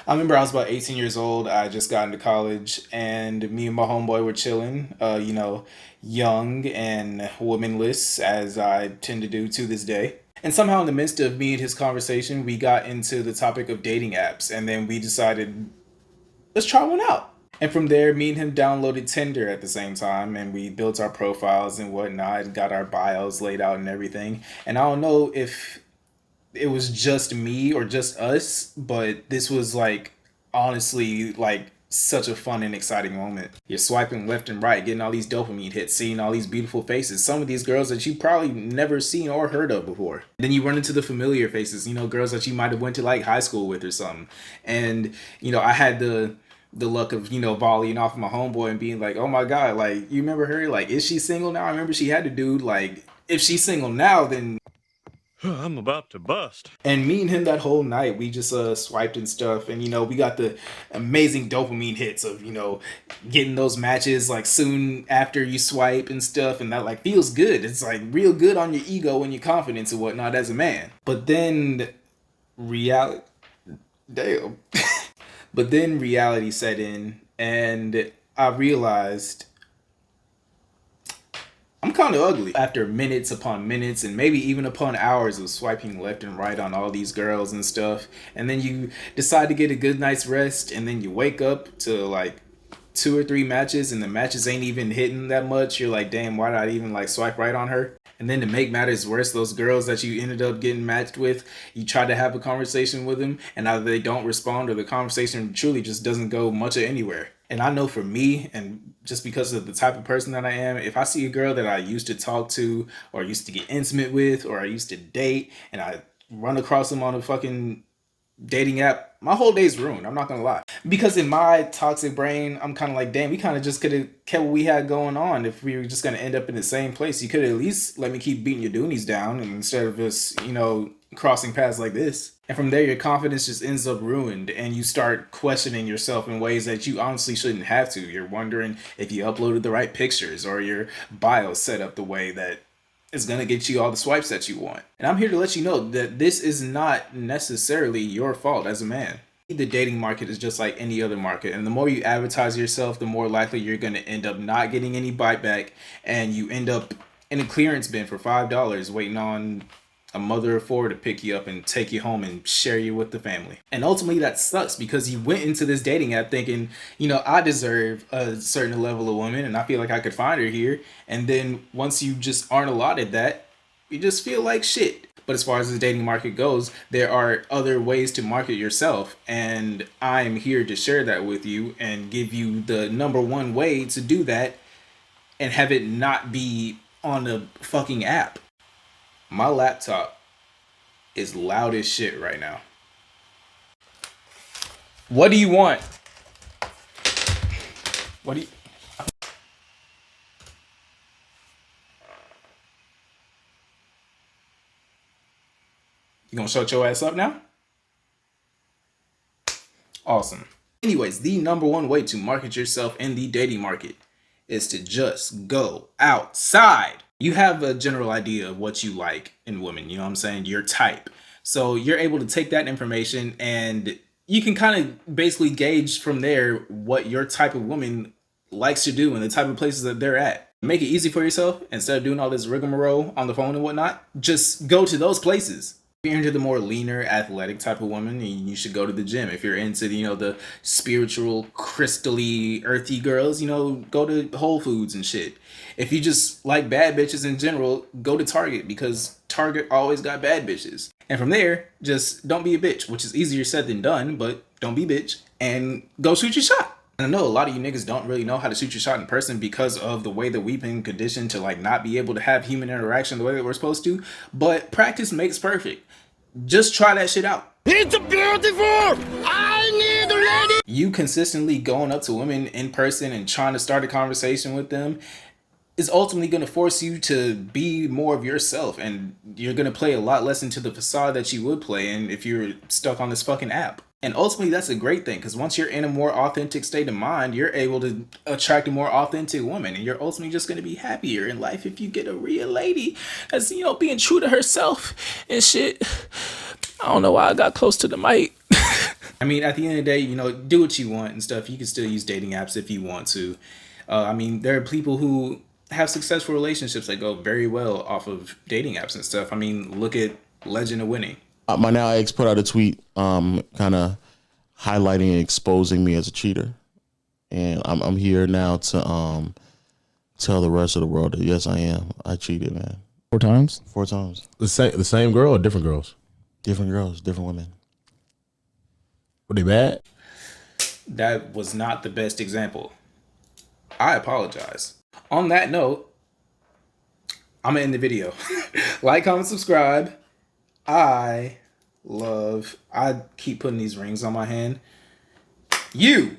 I remember I was about 18 years old. I just got into college, and me and my homeboy were chilling, young and womanless, as I tend to do to this day. And somehow, in the midst of me and his conversation, we got into the topic of dating apps, and then we decided, let's try one out. And from there, me and him downloaded Tinder at the same time, and we built our profiles and whatnot, and got our bios laid out and everything. And I don't know if it was just me or just us, but this was like honestly like such a fun and exciting moment. You're swiping left and right, getting all these dopamine hits, seeing all these beautiful faces, some of these girls that you probably never seen or heard of before. Then you run into the familiar faces, girls that you might have went to like high school with or something. And I had the luck of volleying off my homeboy and being like, oh my god, like, you remember her, like, is she single now? I remember she had a dude. Like, if she's single now, then I'm about to bust. and me and him that whole night, we just swiped and stuff, and we got the amazing dopamine hits of getting those matches like soon after you swipe and stuff, and that like feels good. It's like real good on your ego and your confidence and whatnot as a man. But then reality, damn. But then reality set in, and I realized I'm kind of ugly. After minutes upon minutes and maybe even upon hours of swiping left and right on all these girls and stuff, and then you decide to get a good night's rest, and then you wake up to like two or three matches, and the matches ain't even hitting that much. You're like, damn, why did I even like swipe right on her? And then to make matters worse, those girls that you ended up getting matched with, you try to have a conversation with them, and either they don't respond or the conversation truly just doesn't go much of anywhere. And I know for me, and just because of the type of person that I am, if I see a girl that I used to talk to or used to get intimate with or I used to date, and I run across them on a fucking dating app, my whole day's ruined. I'm not gonna lie. Because in my toxic brain, I'm kind of like, damn, we kind of just could have kept what we had going on. If we were just gonna end up in the same place, you could at least let me keep beating your doonies down, and instead of just, crossing paths like this. And from there, your confidence just ends up ruined, and you start questioning yourself in ways that you honestly shouldn't have to. You're wondering if you uploaded the right pictures or your bio set up the way that is going to get you all the swipes that you want. And I'm here to let you know that this is not necessarily your fault as a man. The dating market is just like any other market, and the more you advertise yourself, the more likely you're going to end up not getting any bite back, and you end up in a clearance bin for $5 waiting on a mother of four to pick you up and take you home and share you with the family. And ultimately that sucks because you went into this dating app thinking, I deserve a certain level of woman and I feel like I could find her here. And then once you just aren't allotted that, you just feel like shit. But as far as the dating market goes, there are other ways to market yourself. And I'm here to share that with you and give you the number one way to do that and have it not be on a fucking app. My laptop is loud as shit right now. What do you want? What do you... You gonna shut your ass up now? Awesome. Anyways, the number one way to market yourself in the dating market is to just go outside. You have a general idea of what you like in women, you know what I'm saying? Your type. So you're able to take that information and you can kind of basically gauge from there what your type of woman likes to do and the type of places that they're at. Make it easy for yourself. Instead of doing all this rigmarole on the phone and whatnot, just go to those places. If you're into the more leaner, athletic type of woman, you should go to the gym. If you're into the spiritual, crystally, earthy girls, go to Whole Foods and shit. If you just like bad bitches in general, go to Target because Target always got bad bitches. And from there, just don't be a bitch, which is easier said than done, but don't be a bitch and go shoot your shot. I know a lot of you niggas don't really know how to shoot your shot in person because of the way that we've been conditioned to like not be able to have human interaction the way that we're supposed to, but practice makes perfect. Just try that shit out. It's beautiful! I need a lady! You consistently going up to women in person and trying to start a conversation with them is ultimately going to force you to be more of yourself, and you're going to play a lot less into the facade that you would play in if you're stuck on this fucking app. And ultimately that's a great thing because once you're in a more authentic state of mind, you're able to attract a more authentic woman, and you're ultimately just going to be happier in life if you get a real lady that's being true to herself and shit. I don't know why I got close to the mic. I mean, at the end of the day, you know, do what you want and stuff. You can still use dating apps if you want to. I mean, there are people who have successful relationships that go very well off of dating apps and stuff. I mean, look at Legend of Winning. My now ex put out a tweet, kind of highlighting and exposing me as a cheater, and I'm here now to tell the rest of the world that yes, I am. I cheated, man. 4 times? 4 times. The same girl or different girls? Different girls, different women. Were they bad? That was not the best example. I apologize. On that note, I'm gonna end the video. Like, comment, subscribe. I keep putting these rings on my hand. Yeah.